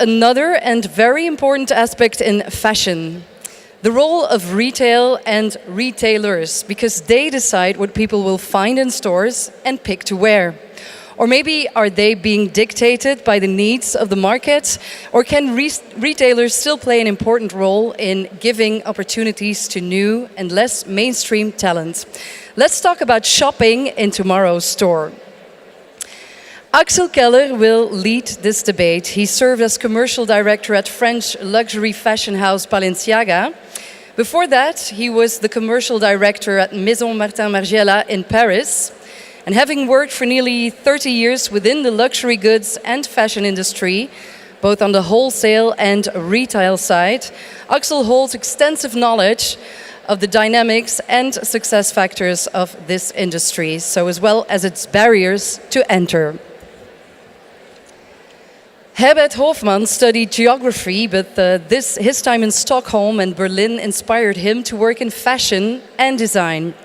another and very important aspect in fashion. The role of retail and retailers, because they decide what people will find in stores and pick to wear. Or maybe are they being dictated by the needs of the market? Or can retailers still play an important role in giving opportunities to new and less mainstream talent? Let's talk about shopping in tomorrow's store. Axel Keller will lead this debate. He served as commercial director at French luxury fashion house Balenciaga. Before that, he was the commercial director at Maison Martin Margiela in Paris. And having worked for nearly 30 years within the luxury goods and fashion industry, both on the wholesale and retail side, Axel holds extensive knowledge of the dynamics and success factors of this industry, so as well as its barriers to enter. Herbert Hofmann studied geography, but his time in Stockholm and Berlin inspired him to work in fashion and design.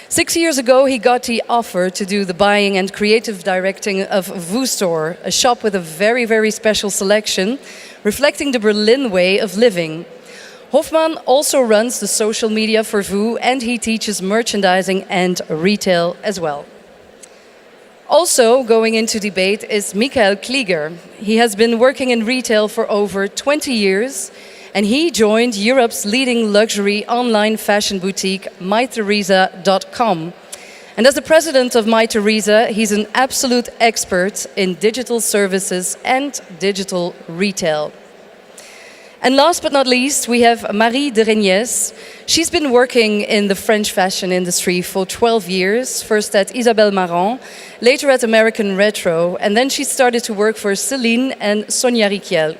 6 years ago, he got the offer to do the buying and creative directing of Voo Store, a shop with a very, very special selection, reflecting the Berlin way of living. Hofmann also runs the social media for Voo, and he teaches merchandising and retail as well. Also going into debate is Michael Kliger. He has been working in retail for over 20 years, and he joined Europe's leading luxury online fashion boutique, mytheresa.com. And as the president of Mytheresa, he's an absolute expert in digital services and digital retail. And last but not least, we have Marie de Reyniès. She's been working in the French fashion industry for 12 years, first at Isabelle Marant, later at American Retro, and then she started to work for Celine and Sonia Rykiel.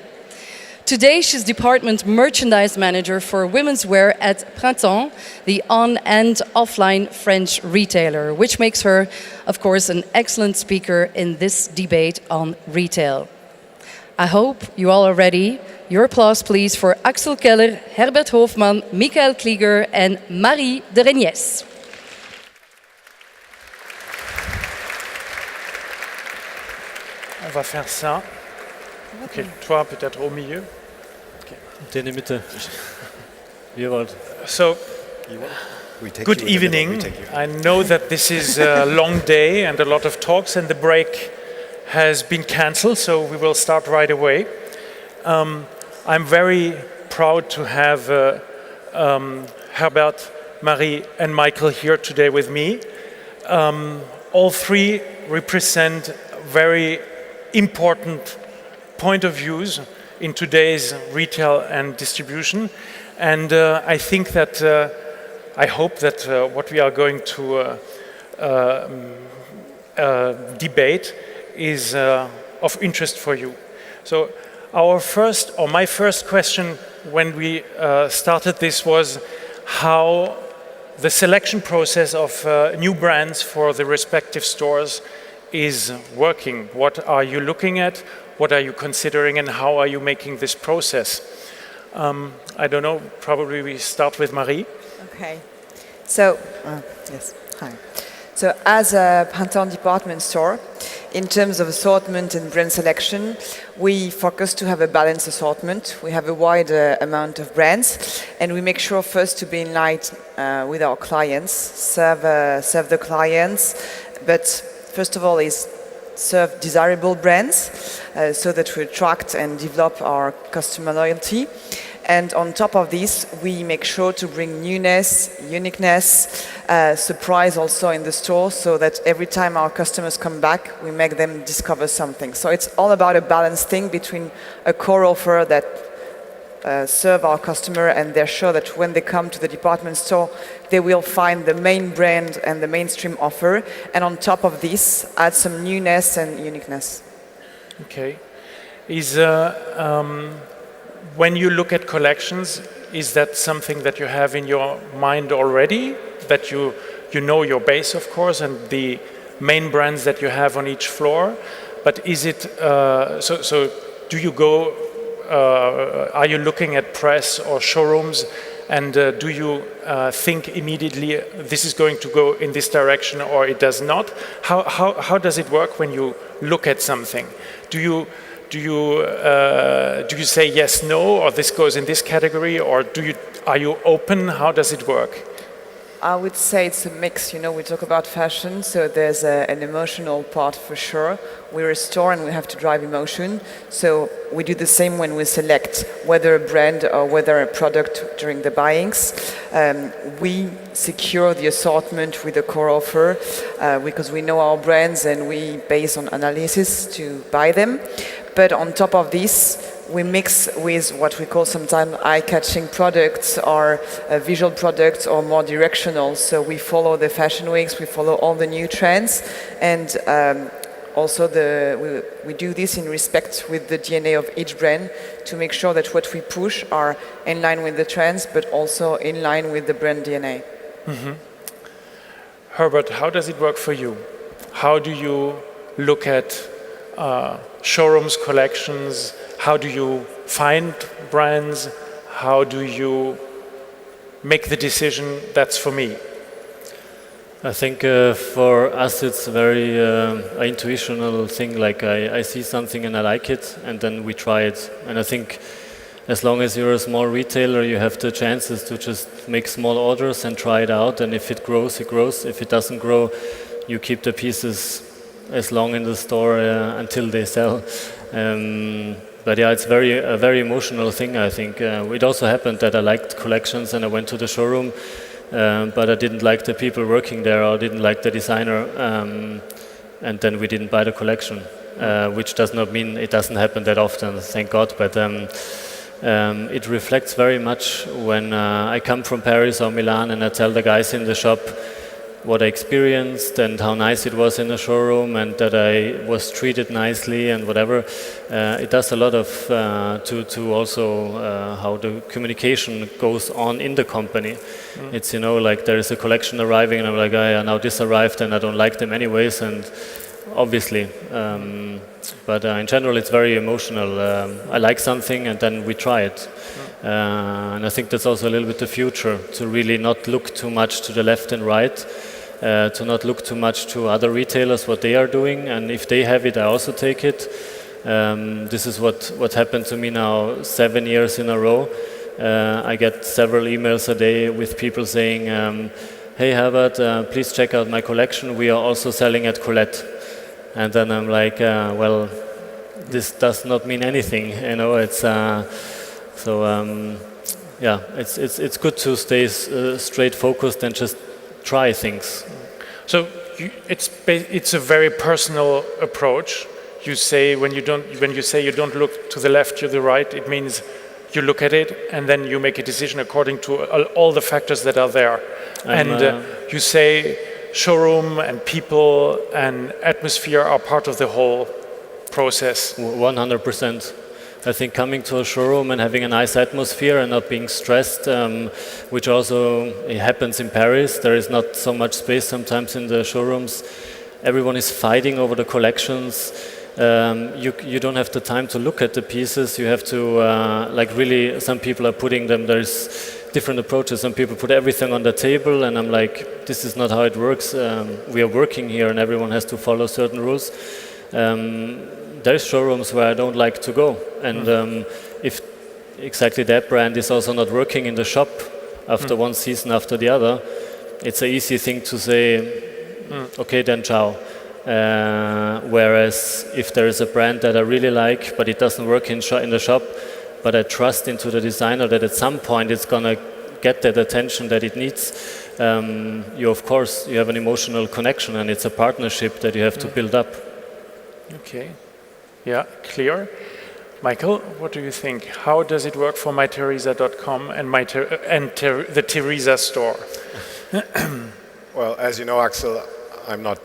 Today, she's department merchandise manager for womenswear at Printemps, the on- and offline French retailer, which makes her, of course, an excellent speaker in this debate on retail. I hope you all are ready. Your applause, please, for Axel Keller, Herbert Hofmann, Michael Kliger, and Marie de Reyniès. On va faire ça. Ok, toi peut-être au milieu. Okay. In der Mitte. Wie ihr wollt. So, good evening. I know that this is a long day and a lot of talks, and the break has been cancelled, so we will start right away. I'm very proud to have Herbert, Marie, and Michael here today with me. All three represent very important point of views in today's retail and distribution, and I think that I hope that what we are going to debate is of interest for you. So my first question when we started this was how the selection process of new brands for the respective stores is working. What are you looking at? What are you considering, and how are you making this process? I don't know, probably we start with Marie. Okay. So, yes, hi. So as a Printemps department store, in terms of assortment and brand selection, we focus to have a balanced assortment. We have a wide amount of brands, and we make sure first to be in line with our clients, serve the clients, but first of all is serve desirable brands so that we attract and develop our customer loyalty. And on top of this, we make sure to bring newness, uniqueness, surprise also in the store, so that every time our customers come back, we make them discover something. So it's all about a balanced thing between a core offer that serve our customer, and they're sure that when they come to the department store, they will find the main brand and the mainstream offer. And on top of this, add some newness and uniqueness. Okay. When you look at collections, is that something that you have in your mind already? That you know your base, of course, and the main brands that you have on each floor. But is it so? Do you go? Are you looking at press or showrooms, and do you think immediately this is going to go in this direction or it does not? How does it work when you look at something? Do do you say yes, no, or this goes in this category, or are you open? How does it work? I would say it's a mix. You know, we talk about fashion, so there's an emotional part for sure. We're a store and we have to drive emotion. So we do the same when we select whether a brand or whether a product during the buyings. We secure the assortment with a core offer because we know our brands and we base on analysis to buy them. But on top of this, we mix with what we call sometimes eye-catching products or visual products or more directional. So we follow the fashion weeks, we follow all the new trends, and also we do this in respect with the DNA of each brand to make sure that what we push are in line with the trends, but also in line with the brand DNA. Mm-hmm. Herbert, how does it work for you? How do you look at showrooms, collections? How do you find brands? How do you make the decision, that's for me? I think for us it's a very intuitional thing, like I see something and I like it and then we try it. And I think as long as you're a small retailer, you have the chances to just make small orders and try it out, and if it grows, it grows. If it doesn't grow, you keep the pieces as long in the store until they sell. But yeah, it's a very emotional thing, I think. It also happened that I liked collections and I went to the showroom, but I didn't like the people working there or didn't like the designer, and then we didn't buy the collection, which does not mean it doesn't happen that often, thank God, but it reflects very much when I come from Paris or Milan and I tell the guys in the shop what I experienced and how nice it was in the showroom and that I was treated nicely and whatever. It does a lot of to also how the communication goes on in the company. Mm. It's, you know, like there is a collection arriving and I'm like, oh, yeah, now this arrived and I don't like them anyways, and obviously. But in general it's very emotional. I like something and then we try it. And I think that's also a little bit the future, to really not look too much to the left and right, to not look too much to other retailers, what they are doing, and if they have it, I also take it. This is what happened to me now 7 years in a row. I get several emails a day with people saying, hey Herbert, please check out my collection, we are also selling at Colette. And then I'm like, well, this does not mean anything, you know, it's... yeah, it's good to stay straight focused and just try things. So it's a very personal approach. You say when you say you don't look to the left, to the right, it means you look at it and then you make a decision according to all the factors that are there. And you say showroom and people and atmosphere are part of the whole process. 100%. I think coming to a showroom and having a nice atmosphere and not being stressed, which also happens in Paris. There is not so much space sometimes in the showrooms. Everyone is fighting over the collections. You don't have the time to look at the pieces. You have to, like really, some people are putting them, there's different approaches. Some people put everything on the table and I'm like, this is not how it works. We are working here and everyone has to follow certain rules. There's showrooms where I don't like to go, and if exactly that brand is also not working in the shop after one season after the other, it's an easy thing to say, okay then ciao. Whereas if there is a brand that I really like but it doesn't work in the shop, but I trust into the designer that at some point it's gonna get that attention that it needs, you have an emotional connection and it's a partnership that you have to build up. Okay. Yeah, clear. Michael, what do you think? How does it work for mytheresa.com and the Theresa store? Well, as you know, Axel, I'm not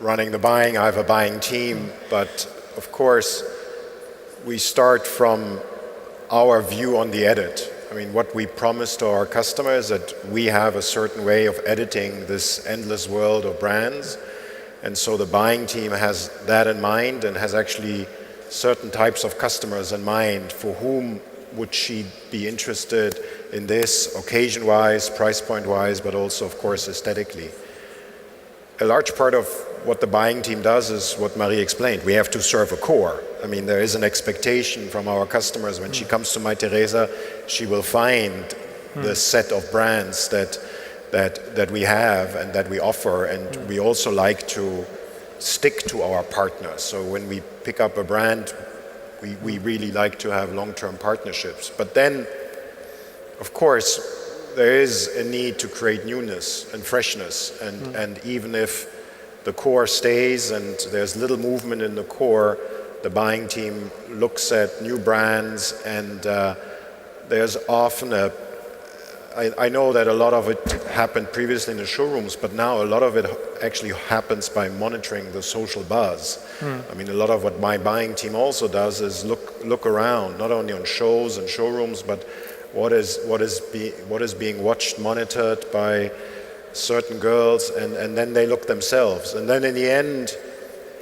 running the buying. I have a buying team, but of course, we start from our view on the edit. I mean, what we promise to our customers that we have a certain way of editing this endless world of brands. And so the buying team has that in mind and has actually certain types of customers in mind for whom would she be interested in this, occasion-wise, price point-wise, but also, of course, aesthetically. A large part of what the buying team does is what Marie explained. We have to serve a core. I mean, there is an expectation from our customers. When she comes to My Teresa, she will find the set of brands that we have and that we offer, and we also like to stick to our partners. So when we pick up a brand, we really like to have long-term partnerships. But then, of course, there is a need to create newness and freshness, and even if the core stays and there's little movement in the core, the buying team looks at new brands, and there's often I know that a lot of it happened previously in the showrooms, but now a lot of it actually happens by monitoring the social buzz. I mean, a lot of what my buying team also does is look around, not only on shows and showrooms, but what is being watched, monitored by certain girls, and then they look themselves. And then in the end,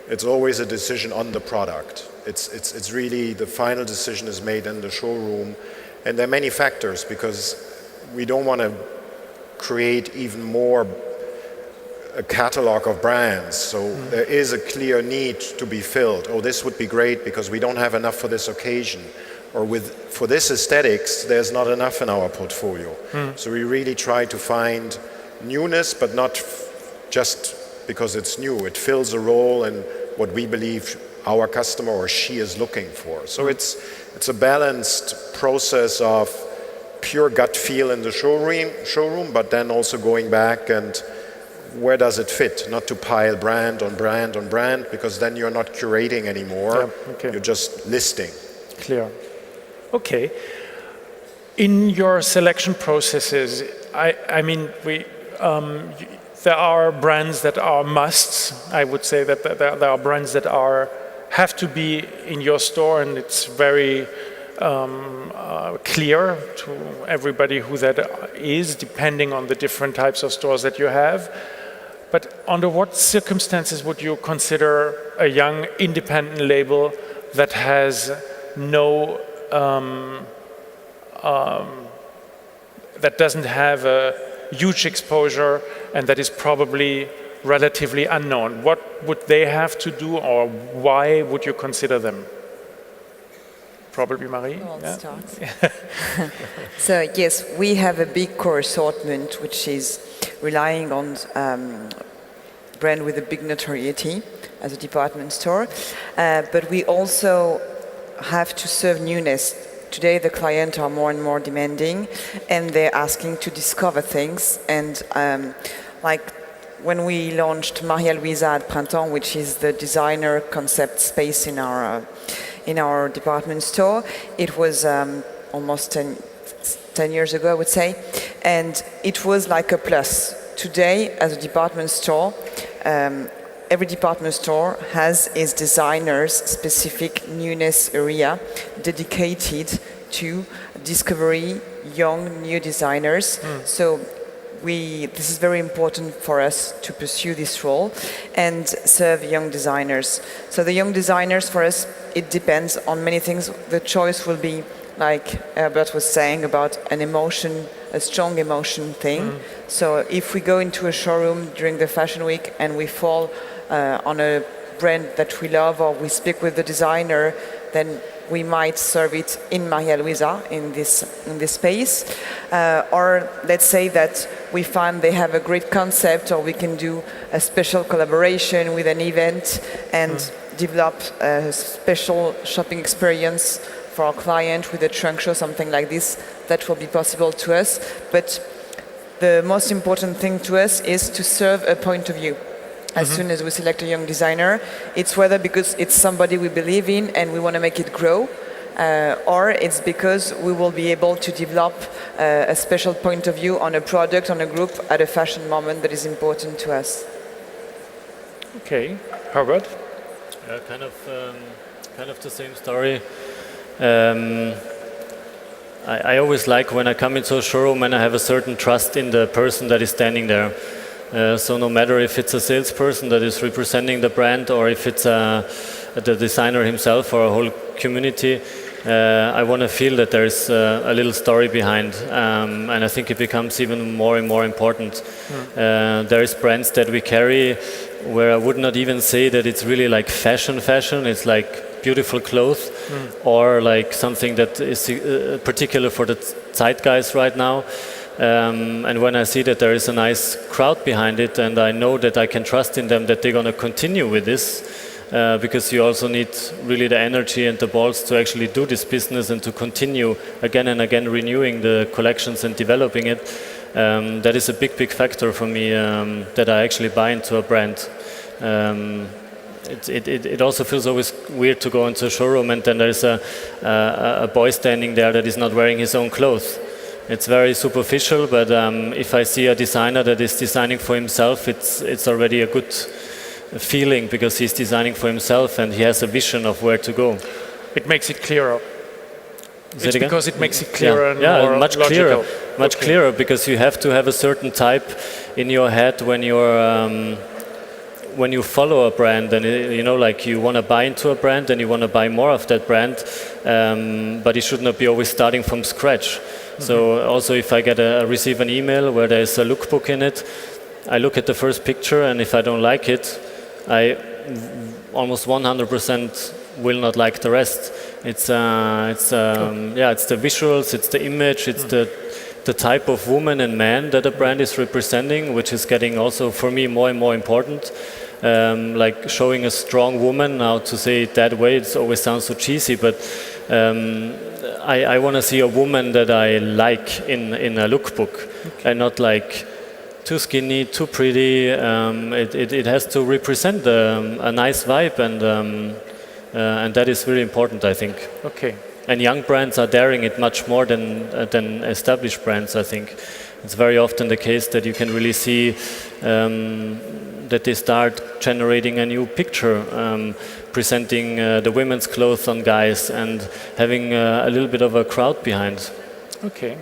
it's always a decision on the product. It's really the final decision is made in the showroom, and there are many factors because we don't want to create even more a catalog of brands. So there is a clear need to be filled. Oh, this would be great because we don't have enough for this occasion. Or for this aesthetics, there's not enough in our portfolio. So we really try to find newness, but not just because it's new. It fills a role in what we believe our customer or she is looking for. So it's a balanced process of pure gut feel in the showroom, but then also going back and where does it fit? Not to pile brand on brand on brand, because then you're not curating anymore. You're just listing. Clear. Okay. In your selection processes, I mean, there are brands that are musts. I would say that there are brands that have to be in your store, and it's very clear to everybody who that is, depending on the different types of stores that you have. But under what circumstances would you consider a young independent label that has no, that doesn't have a huge exposure and that is probably relatively unknown? What would they have to do, or why would you consider them? Probably Marie. I'll start. So yes, we have a big core assortment which is relying on brand with a big notoriety as a department store, but we also have to serve newness. Today the clients are more and more demanding, and they're asking to discover things. And like when we launched Maria Luisa at Printemps, which is the designer concept space in our department store, it was almost 10 years ago, I would say, and it was like a plus. Today, as a department store, every department store has its designers' specific newness area dedicated to discovery, young, new designers. So this is very important for us to pursue this role and serve young designers. So the young designers, for us, it depends on many things. The choice will be, like Herbert was saying, about an emotion, a strong emotion thing. So if we go into a showroom during the fashion week and we fall on a brand that we love, or we speak with the designer, then we might serve it in Maria Luisa in this space. Or let's say that we find they have a great concept, or we can do a special collaboration with an event and develop a special shopping experience for our client with a trunk show, something like this. That will be possible to us. But the most important thing to us is to serve a point of view. As soon as we select a young designer, it's whether because it's somebody we believe in and we want to make it grow, or it's because we will be able to develop a special point of view on a product, on a group, at a fashion moment that is important to us. Okay, Herbert? Kind of the same story. I always like when I come into a showroom and I have a certain trust in the person that is standing there. So no matter if it's a salesperson that is representing the brand, or if it's the designer himself or a whole community, I want to feel that there's a little story behind, and I think it becomes even more and more important. There is brands that we carry where I would not even say that it's really like fashion. It's like beautiful clothes, or like something that is particular for the zeitgeist right now. And when I see that there is a nice crowd behind it, and I know that I can trust in them that they're going to continue with this, because you also need really the energy and the balls to actually do this business and to continue again and again renewing the collections and developing it. That is a big factor for me, that I actually buy into a brand. It also feels always weird to go into a showroom and then there's a boy standing there that is not wearing his own clothes. It's very superficial, but if I see a designer that is designing for himself, it's already a good feeling, because he's designing for himself and he has a vision of where to go. It makes it clearer. Is It's it again? because it makes it clearer and yeah, more much logical. much clearer, because you have to have a certain type in your head when you follow a brand, and you know, like you want to buy into a brand and you want to buy more of that brand, but it should not be always starting from scratch. So also, if I receive an email where there's a lookbook in it, I look at the first picture, and if I don't like it, I almost 100% will not like the rest. It's the visuals, it's the image, it's the type of woman and man that a brand is representing, which is getting also for me more and more important. Like showing a strong woman, now to say it that way, it always sounds so cheesy, but I want to see a woman that I like in a lookbook, and not like too skinny, too pretty. It has to represent a nice vibe, and that is really important, I think. Okay. And young brands are daring it much more than established brands, I think. It's very often the case that you can really see that they start generating a new picture, presenting the women's clothes on guys and having a little bit of a crowd behind. Okay.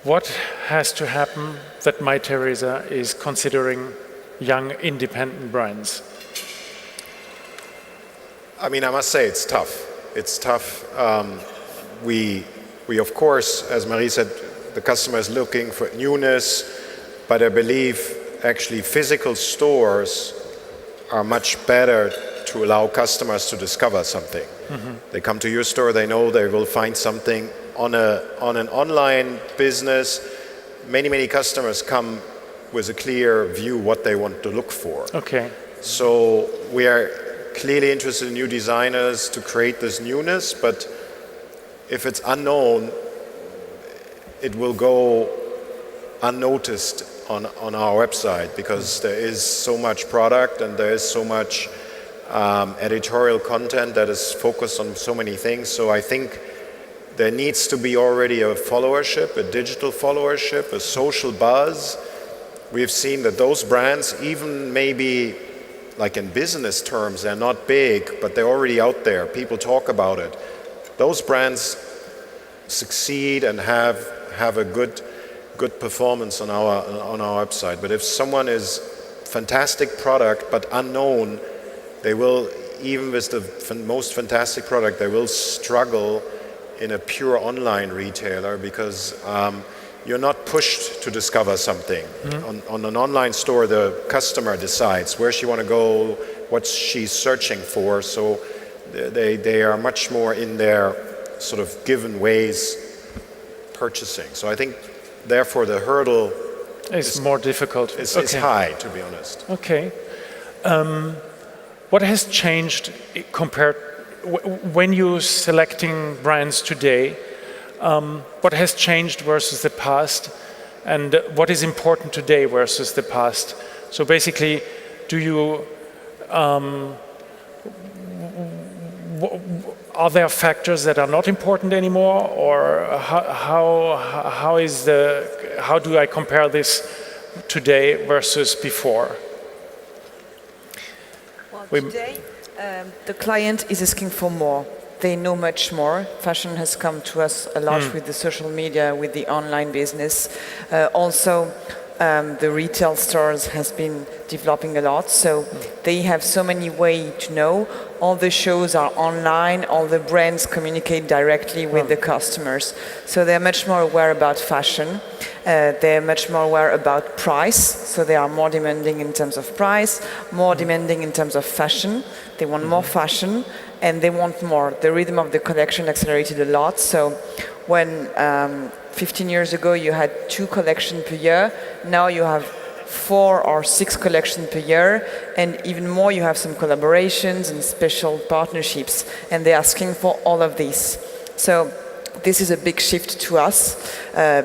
What has to happen that My Theresa is considering young independent brands? I mean, I must say it's tough. It's tough. We of course, as Marie said, the customer is looking for newness, but I believe actually physical stores are much better to allow customers to discover something. They come to your store, they know they will find something. On an online business, many customers come with a clear view what they want to look for. Okay. So we are clearly interested in new designers to create this newness, but if it's unknown, it will go unnoticed on our website, because there is so much product and there is so much editorial content that is focused on so many things. So I think there needs to be already a followership, a digital followership, a social buzz. We've seen that those brands, even maybe like in business terms, they're not big, but they're already out there. People talk about it. Those brands succeed and have a good performance on our website. But if someone is fantastic product but unknown, they will, even with the most fantastic product, they will struggle in a pure online retailer, because you're not pushed to discover something. On an online store, the customer decides where she want to go, what she's searching for. So they are much more in their sort of given ways purchasing. So I think, therefore, the hurdle is more difficult. Is high, to be honest. Okay. What has changed compared when you're selecting brands today? What has changed versus the past, and what is important today versus the past? So basically, do you are there factors that are not important anymore, or how do I compare this today versus before? Well, today, the client is asking for more. They know much more. Fashion has come to us a lot with the social media, with the online business. Also, the retail stores has been developing a lot. So they have so many ways to know. All the shows are online. All the brands communicate directly with the customers. So they're much more aware about fashion. They're much more aware about price. So they are more demanding in terms of price, more demanding in terms of fashion. They want more fashion, and they want more. The rhythm of the collection accelerated a lot. So when 15 years ago you had 2 collections per year, now you have 4 or 6 collections per year, and even more, you have some collaborations and special partnerships, and they're asking for all of this. So this is a big shift to us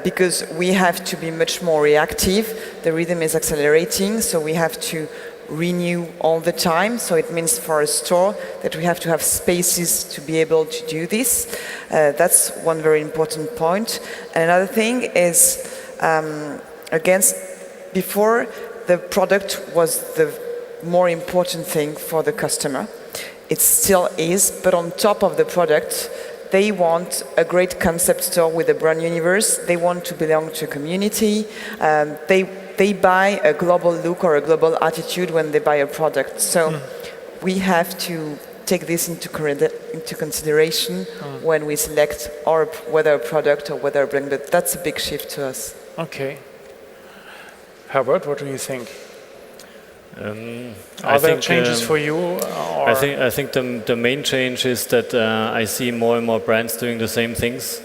because we have to be much more reactive. The rhythm is accelerating, so we have to renew all the time. So it means for a store that we have to have spaces to be able to do this. That's one very important point. And another thing is, before, the product was the more important thing for the customer. It still is, but on top of the product, they want a great concept store with a brand universe. They want to belong to a community. They buy a global look or a global attitude when they buy a product. So we have to take this into consideration when we select whether a product or whether a brand, but that's a big shift to us. Okay. Herbert, what do you think? I there think changes for you? Or? I think the main change is that I see more and more brands doing the same things.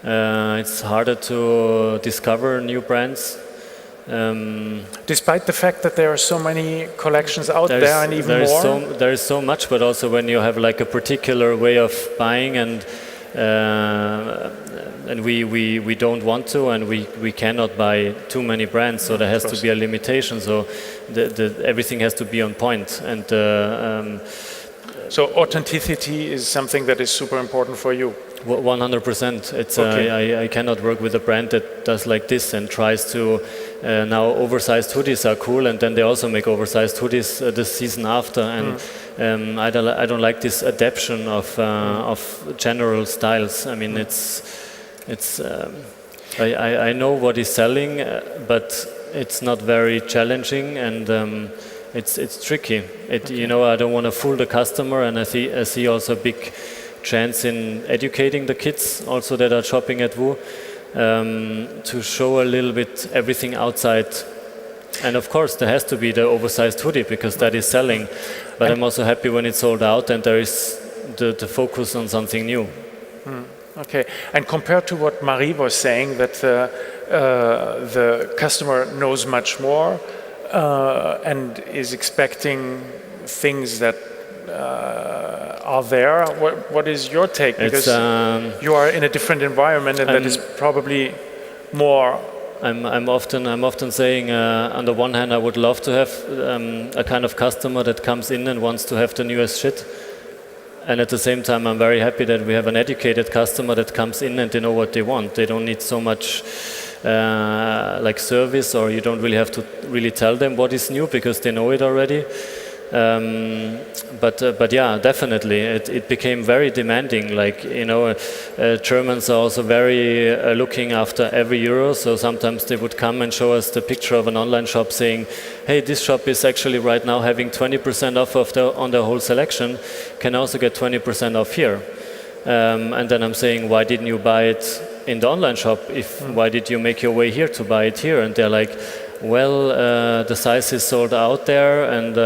It's harder to discover new brands. Despite the fact that there are so many collections out there and even more? There is so much, but also when you have like a particular way of buying and we don't want to, and we cannot buy too many brands, so there has to be a limitation. So everything has to be on point. And so authenticity is something that is super important for you. 100%. It's okay. I cannot work with a brand that does like this and tries to now oversized hoodies are cool, and then they also make oversized hoodies the season after. And I don't like this adaptation of general styles. I mean, I know what is selling, but it's not very challenging, and it's tricky. You know, I don't want to fool the customer, and I see also a big chance in educating the kids also that are shopping at Voo to show a little bit everything outside. And of course there has to be the oversized hoodie because that is selling, but I'm also happy when it's sold out and there is the focus on something new. Okay, and compared to what Marie was saying, that the customer knows much more and is expecting things that are there. What is your take? Because you are in a different environment, and that is probably more. I'm often saying, on the one hand, I would love to have a kind of customer that comes in and wants to have the newest shit, and at the same time, I'm very happy that we have an educated customer that comes in and they know what they want. They don't need so much like service, or you don't really have to really tell them what is new because they know it already. But yeah, definitely, it became very demanding. Like, you know, Germans are also very looking after every euro. So sometimes they would come and show us the picture of an online shop saying, hey, this shop is actually right now having 20% off on the whole selection. Can also get 20% off here. And then I'm saying, why didn't you buy it in the online shop? Why did you make your way here to buy it here? And they're like, well, the size is sold out there, and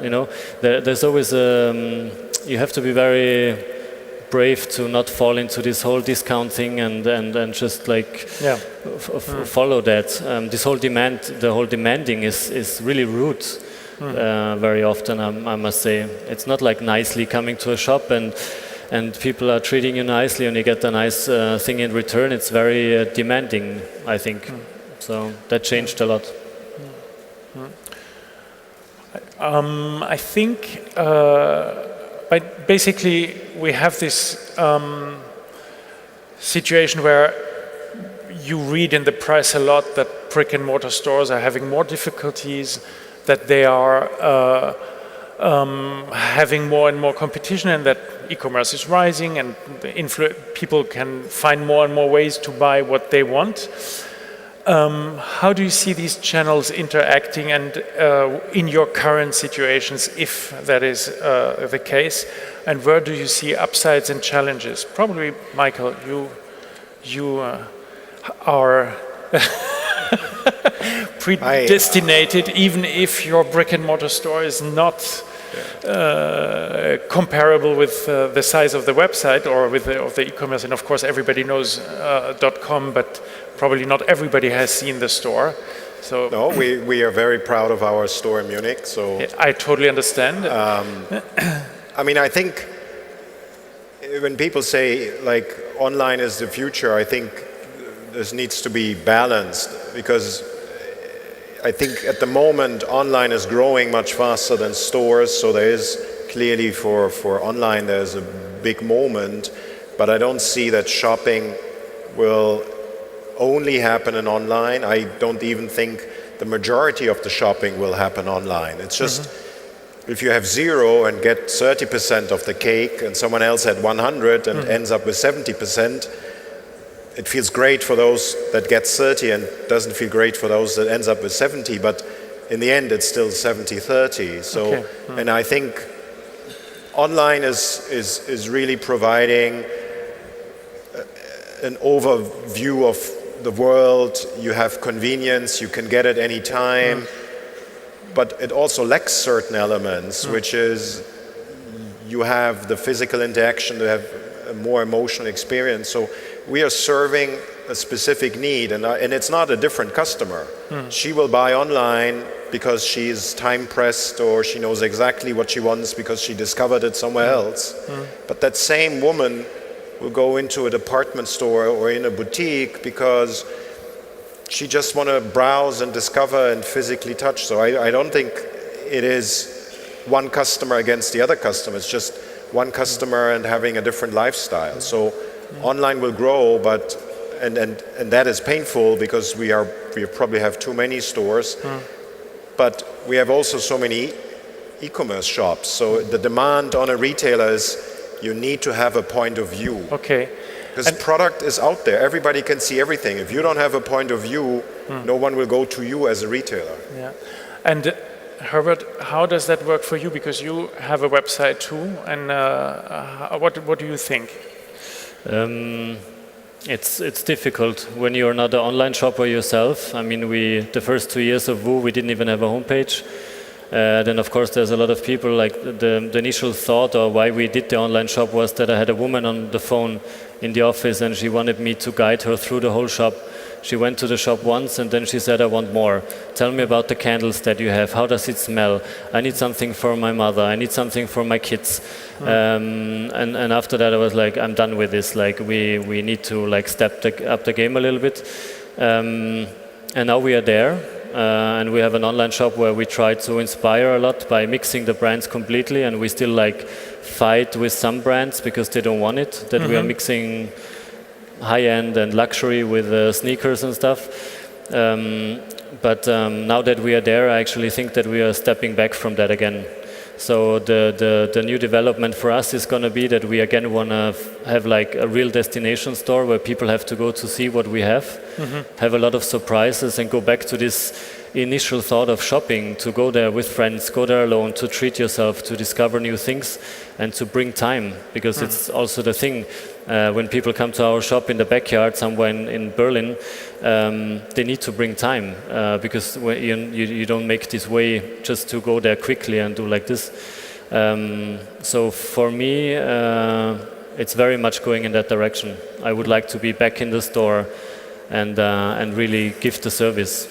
you know, there's always you have to be very brave to not fall into this whole discount thing and just like follow that. This whole the whole demanding is really rude. Very often, I must say, it's not like nicely coming to a shop and people are treating you nicely and you get a nice thing in return. It's very demanding, I think. So that changed a lot. I think basically we have this situation where you read in the press a lot that brick and mortar stores are having more difficulties, that they are having more and more competition, and that e-commerce is rising and people can find more and more ways to buy what they want. How do you see these channels interacting and in your current situations, if that is the case? And where do you see upsides and challenges? Probably, Michael, you are predestinated, even if your brick and mortar store is not comparable with the size of the website or with of the e-commerce. And of course, everybody knows .com, but probably not everybody has seen the store. So no, we are very proud of our store in Munich. So I totally understand. I mean, I think when people say like online is the future, I think this needs to be balanced, because I think at the moment online is growing much faster than stores, so there is clearly for online there's a big moment, but I don't see that shopping will only happen in online. I don't even think the majority of the shopping will happen online. It's just if you have 0 and get 30% of the cake and someone else had 100 and ends up with 70%, it feels great for those that get 30 and doesn't feel great for those that ends up with 70, but in the end it's still 70-30. So, and I think online is really providing an overview of the world. You have convenience, you can get it any time, but it also lacks certain elements, which is you have the physical interaction, you have a more emotional experience. So we are serving a specific need, and it's not a different customer. She will buy online because she's time pressed, or she knows exactly what she wants because she discovered it somewhere else. But that same woman will go into a department store or in a boutique because she just want to browse and discover and physically touch. So I don't think it is one customer against the other customer. It's just one customer and having a different lifestyle. So online will grow, but and that is painful because we probably have too many stores, but we have also so many e-commerce shops. So the demand on a retailer is you need to have a point of view. Okay. Because product is out there. Everybody can see everything. If you don't have a point of view, no one will go to you as a retailer. Yeah. And Herbert, how does that work for you? Because you have a website too. And what do you think? It's difficult when you're not an online shopper yourself. I mean, the first 2 years of Voo, we didn't even have a homepage. Then of course there's a lot of people, like the initial thought or why we did the online shop was that I had a woman on the phone in the office and she wanted me to guide her through the whole shop. She went to the shop once and then she said, I want more. Tell me about the candles that you have. How does it smell? I need something for my mother. I need something for my kids. And after that I was like, I'm done with this. Like we need to like step up the game a little bit. And now we are there. And we have an online shop where we try to inspire a lot by mixing the brands completely, and we still like fight with some brands because they don't want it, that we are mixing high-end and luxury with sneakers and stuff. But now that we are there, I actually think that we are stepping back from that again. So the new development for us is going to be that we again want to have like a real destination store where people have to go to see what we have, have a lot of surprises, and go back to this initial thought of shopping, to go there with friends, go there alone, to treat yourself, to discover new things, and to bring time. Because it's also the thing, when people come to our shop in the backyard somewhere in Berlin, they need to bring time, because you don't make this way just to go there quickly and do like this. So for me, it's very much going in that direction. I would like to be back in the store and really give the service.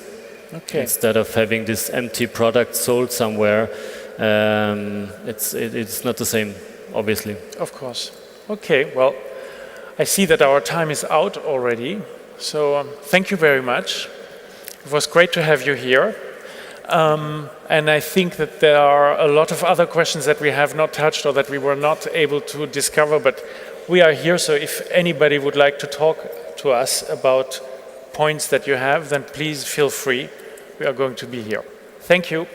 Okay. Instead of having this empty product sold somewhere, it's not the same, obviously. Of course. Okay, well, I see that our time is out already. So thank you very much. It was great to have you here. And I think that there are a lot of other questions that we have not touched or that we were not able to discover, but we are here, so if anybody would like to talk to us about points that you have, then please feel free. We are going to be here. Thank you.